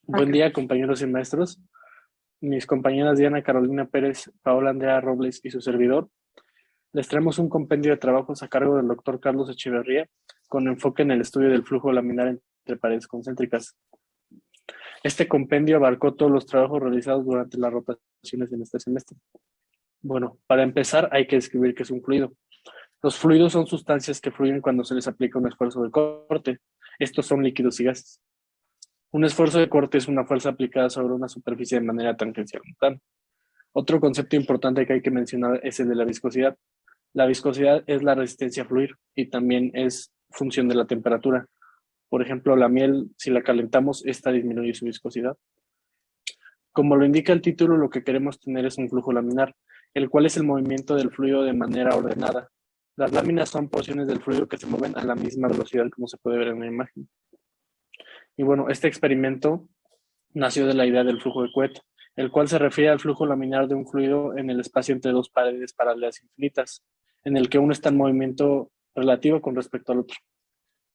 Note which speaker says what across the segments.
Speaker 1: Buen
Speaker 2: Ok.
Speaker 1: día, compañeros y maestros. Mis compañeras Diana Carolina Pérez, Paola Andrea Robles y su servidor, les traemos un compendio de trabajos a cargo del doctor Carlos Echeverría con enfoque en el estudio del flujo laminar entre paredes concéntricas. Este compendio abarcó todos los trabajos realizados durante las rotaciones en este semestre. Bueno, para empezar hay que describir qué es un fluido. Los fluidos son sustancias que fluyen cuando se les aplica un esfuerzo de corte. Estos son líquidos y gases. Un esfuerzo de corte es una fuerza aplicada sobre una superficie de manera tangencial a un plano. Otro concepto importante que hay que mencionar es el de la viscosidad. La viscosidad es la resistencia a fluir y también es función de la temperatura. Por ejemplo, la miel, si la calentamos, esta disminuye su viscosidad. Como lo indica el título, lo que queremos tener es un flujo laminar, el cual es el movimiento del fluido de manera ordenada. Las láminas son porciones del fluido que se mueven a la misma velocidad, como se puede ver en la imagen. Y bueno, este experimento nació de la idea del flujo de Couette, el cual se refiere al flujo laminar de un fluido en el espacio entre dos paredes paralelas infinitas, en el que uno está en movimiento relativo con respecto al otro.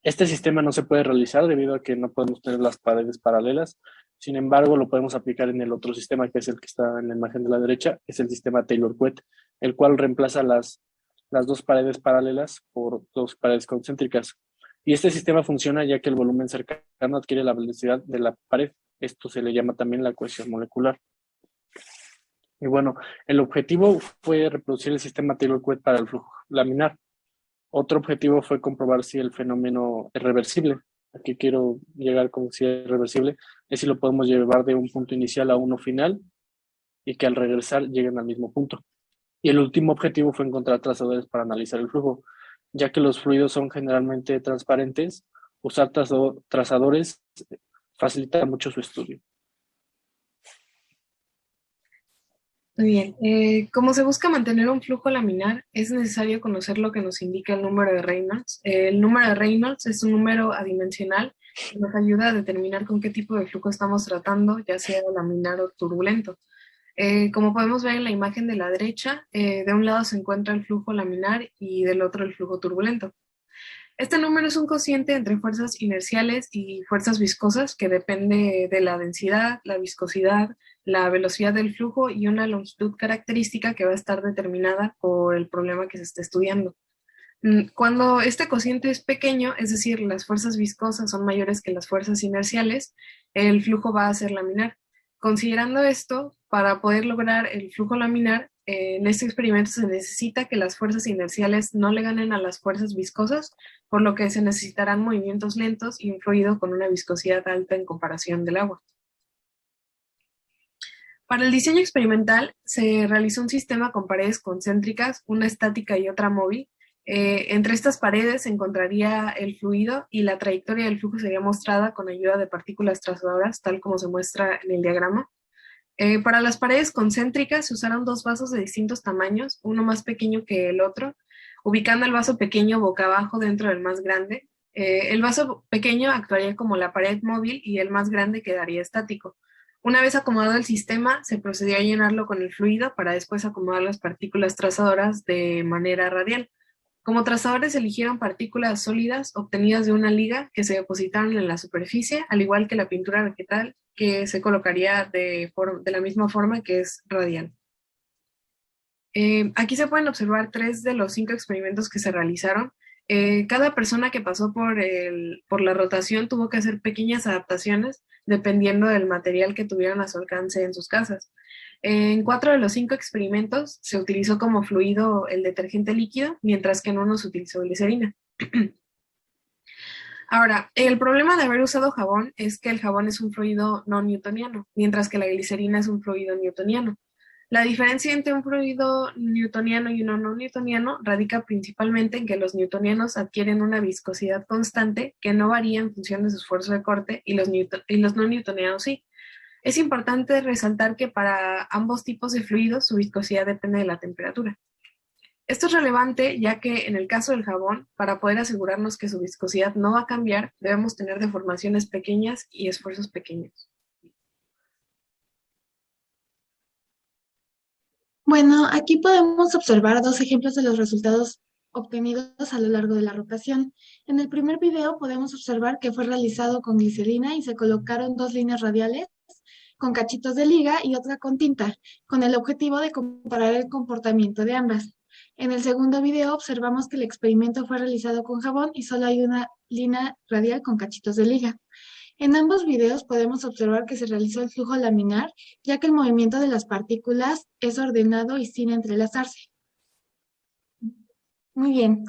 Speaker 1: Este sistema no se puede realizar debido a que no podemos tener las paredes paralelas, sin embargo lo podemos aplicar en el otro sistema, que es el que está en la imagen de la derecha, es el sistema Taylor-Couette, el cual reemplaza las dos paredes paralelas por dos paredes concéntricas. Y este sistema funciona ya que el volumen cercano adquiere la velocidad de la pared. Esto se le llama también la cohesión molecular. Y bueno, el objetivo fue reproducir el sistema Taylor-Couette para el flujo laminar. Otro objetivo fue comprobar si el fenómeno es reversible. Aquí quiero llegar con si es reversible, es si lo podemos llevar de un punto inicial a uno final y que al regresar lleguen al mismo punto. Y el último objetivo fue encontrar trazadores para analizar el flujo, ya que los fluidos son generalmente transparentes, usar trazadores facilita mucho su estudio.
Speaker 2: Muy bien. Como se busca mantener un flujo laminar, es necesario conocer lo que nos indica el número de Reynolds. El número de Reynolds es un número adimensional que nos ayuda a determinar con qué tipo de flujo estamos tratando, ya sea laminar o turbulento. Como podemos ver en la imagen de la derecha, de un lado se encuentra el flujo laminar y del otro el flujo turbulento. Este número es un cociente entre fuerzas inerciales y fuerzas viscosas que depende de la densidad, la viscosidad, la velocidad del flujo y una longitud característica que va a estar determinada por el problema que se está estudiando. Cuando este cociente es pequeño, es decir, las fuerzas viscosas son mayores que las fuerzas inerciales, el flujo va a ser laminar. Considerando esto, para poder lograr el flujo laminar, en este experimento se necesita que las fuerzas inerciales no le ganen a las fuerzas viscosas, por lo que se necesitarán movimientos lentos y un fluido con una viscosidad alta en comparación del agua. Para el diseño experimental se realizó un sistema con paredes concéntricas, una estática y otra móvil. Entre estas paredes se encontraría el fluido y la trayectoria del flujo sería mostrada con ayuda de partículas trazadoras, tal como se muestra en el diagrama. Para las paredes concéntricas se usaron dos vasos de distintos tamaños, uno más pequeño que el otro, ubicando el vaso pequeño boca abajo dentro del más grande. El vaso pequeño actuaría como la pared móvil y el más grande quedaría estático. Una vez acomodado el sistema, se procedió a llenarlo con el fluido para después acomodar las partículas trazadoras de manera radial. Como trazadores se eligieron partículas sólidas obtenidas de una liga que se depositaron en la superficie, al igual que la pintura vegetal que se colocaría de la misma forma que es radial. Aquí se pueden observar tres de los cinco experimentos que se realizaron. Cada persona que pasó por la rotación tuvo que hacer pequeñas adaptaciones dependiendo del material que tuvieran a su alcance en sus casas. En cuatro de los cinco experimentos se utilizó como fluido el detergente líquido, mientras que en uno se utilizó glicerina. Ahora, el problema de haber usado jabón es que el jabón es un fluido no newtoniano, mientras que la glicerina es un fluido newtoniano. La diferencia entre un fluido newtoniano y uno no newtoniano radica principalmente en que los newtonianos adquieren una viscosidad constante que no varía en función de su esfuerzo de corte y los no newtonianos sí. Es importante resaltar que para ambos tipos de fluidos su viscosidad depende de la temperatura. Esto es relevante ya que en el caso del jabón, para poder asegurarnos que su viscosidad no va a cambiar, debemos tener deformaciones pequeñas y esfuerzos pequeños.
Speaker 3: Bueno, aquí podemos observar dos ejemplos de los resultados obtenidos a lo largo de la rotación. En el primer video podemos observar que fue realizado con glicerina y se colocaron dos líneas radiales con cachitos de liga y otra con tinta, con el objetivo de comparar el comportamiento de ambas. En el segundo video observamos que el experimento fue realizado con jabón y solo hay una línea radial con cachitos de liga. En ambos videos podemos observar que se realizó el flujo laminar, ya que el movimiento de las partículas es ordenado y sin entrelazarse. Muy bien.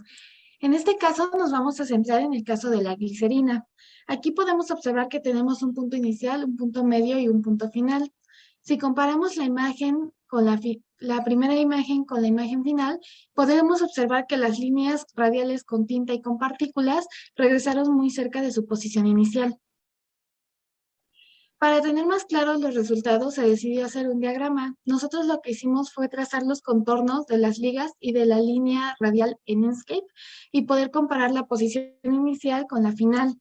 Speaker 3: En este caso nos vamos a centrar en el caso de la glicerina. Aquí podemos observar que tenemos un punto inicial, un punto medio y un punto final. Si comparamos la imagen con la primera imagen con la imagen final, podemos observar que las líneas radiales con tinta y con partículas regresaron muy cerca de su posición inicial. Para tener más claros los resultados, se decidió hacer un diagrama. Nosotros lo que hicimos fue trazar los contornos de las ligas y de la línea radial en Enscape y poder comparar la posición inicial con la final.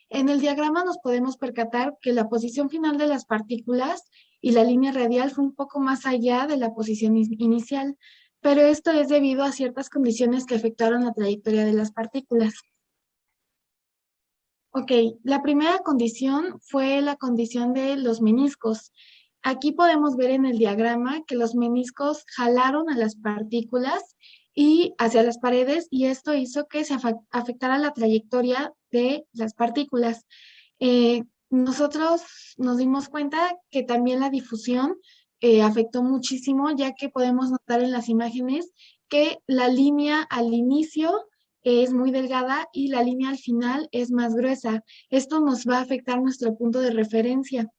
Speaker 3: En el diagrama nos podemos percatar que la posición final de las partículas y la línea radial fue un poco más allá de la posición inicial, pero esto es debido a ciertas condiciones que afectaron la trayectoria de las partículas. Ok, la primera condición fue la condición de los meniscos. Aquí podemos ver en el diagrama que los meniscos jalaron a las partículas y hacia las paredes y esto hizo que se afectara la trayectoria de las partículas. Nosotros nos dimos cuenta que también la difusión afectó muchísimo, ya que podemos notar en las imágenes que la línea al inicio es muy delgada y la línea al final es más gruesa. Esto nos va a afectar nuestro punto de referencia.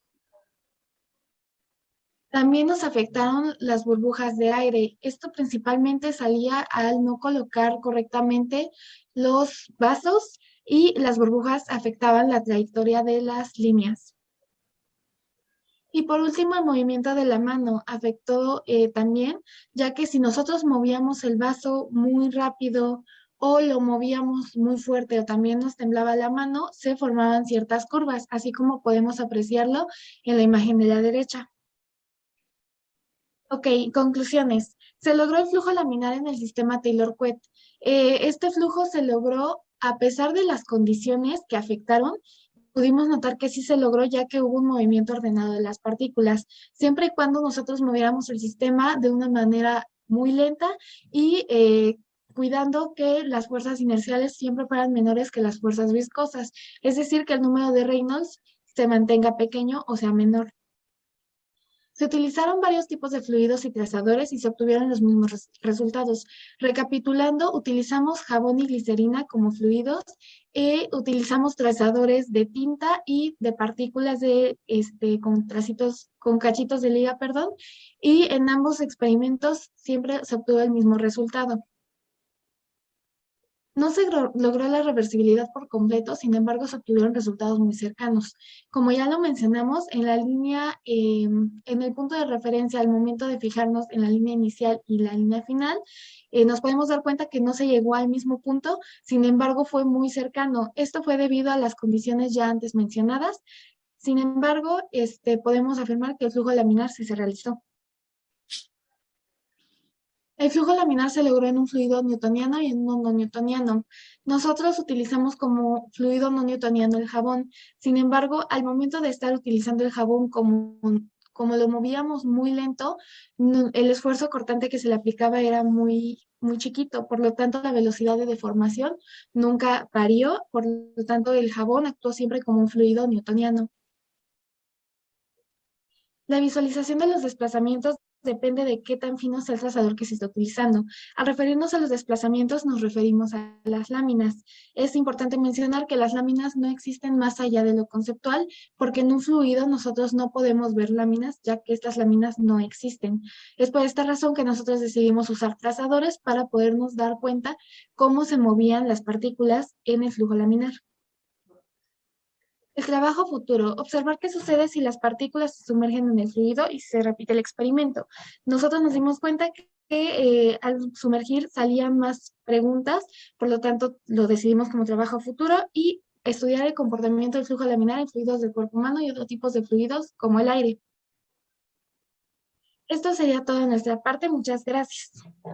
Speaker 3: También nos afectaron las burbujas de aire. Esto principalmente salía al no colocar correctamente los vasos y las burbujas afectaban la trayectoria de las líneas. Y por último, el movimiento de la mano afectó también, ya que si nosotros movíamos el vaso muy rápido o lo movíamos muy fuerte o también nos temblaba la mano, se formaban ciertas curvas, así como podemos apreciarlo en la imagen de la derecha. Ok, conclusiones. Se logró el flujo laminar en el sistema Taylor-Cuet. Este flujo se logró a pesar de las condiciones que afectaron. Pudimos notar que sí se logró ya que hubo un movimiento ordenado de las partículas, siempre y cuando nosotros moviéramos el sistema de una manera muy lenta y cuidando que las fuerzas inerciales siempre fueran menores que las fuerzas viscosas, es decir, que el número de Reynolds se mantenga pequeño o sea menor. Se utilizaron varios tipos de fluidos y trazadores y se obtuvieron los mismos resultados. Recapitulando, utilizamos jabón y glicerina como fluidos, utilizamos trazadores de tinta y de partículas con cachitos de liga, perdón, y en ambos experimentos siempre se obtuvo el mismo resultado. No se logró la reversibilidad por completo, sin embargo, se obtuvieron resultados muy cercanos. Como ya lo mencionamos, en la línea, en el punto de referencia al momento de fijarnos en la línea inicial y la línea final, nos podemos dar cuenta que no se llegó al mismo punto, sin embargo, fue muy cercano. Esto fue debido a las condiciones ya antes mencionadas. Sin embargo, podemos afirmar que el flujo laminar sí se realizó. El flujo laminar se logró en un fluido newtoniano y en uno no newtoniano. Nosotros utilizamos como fluido no newtoniano el jabón. Sin embargo, al momento de estar utilizando el jabón como lo movíamos muy lento, el esfuerzo cortante que se le aplicaba era muy, muy chiquito. Por lo tanto, la velocidad de deformación nunca varió. Por lo tanto, el jabón actuó siempre como un fluido newtoniano. La visualización de los desplazamientos depende de qué tan fino sea el trazador que se está utilizando. Al referirnos a los desplazamientos, nos referimos a las láminas. Es importante mencionar que las láminas no existen más allá de lo conceptual, porque en un fluido nosotros no podemos ver láminas, ya que estas láminas no existen. Es por esta razón que nosotros decidimos usar trazadores para podernos dar cuenta cómo se movían las partículas en el flujo laminar. El trabajo futuro, observar qué sucede si las partículas se sumergen en el fluido y se repite el experimento. Nosotros nos dimos cuenta que al sumergir salían más preguntas, por lo tanto lo decidimos como trabajo futuro y estudiar el comportamiento del flujo laminar en fluidos del cuerpo humano y otros tipos de fluidos como el aire. Esto sería todo de nuestra parte. Muchas gracias.